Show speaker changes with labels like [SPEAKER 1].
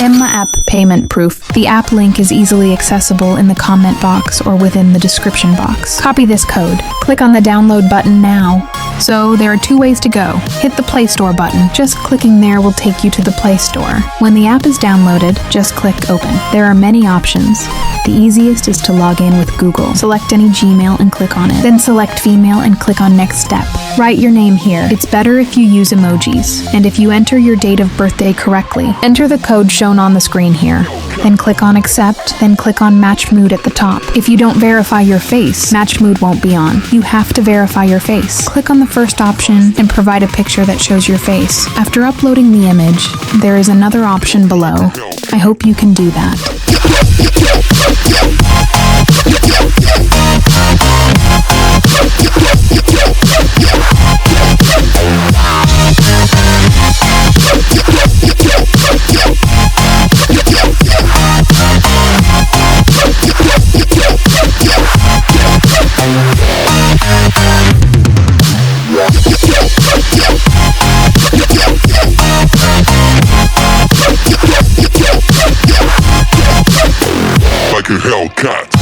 [SPEAKER 1] Emma app payment proof. The app link is easily accessible in the comment box or within the description box. Copy this code. Click on the download button now. So there are two ways to go. Hit the Play Store button. Just clicking there will take you to the Play Store. When the app is downloaded, just click Open. There are many options. The easiest is to log in with Google. Select any Gmail and click on it. Then select Female and click on Next Step. Write your name here. It's better if you use emojis. And if you enter your date of birthday correctly, enter the code shown on the screen here. Then click on Accept, then click on Match Mood at the top. If you don't verify your face, Match Mood won't be on. You have to verify your face. Click on the first option and provide a picture that shows your face. After uploading the image, there is another option below. I hope you can do that.
[SPEAKER 2] Like a Hellcat.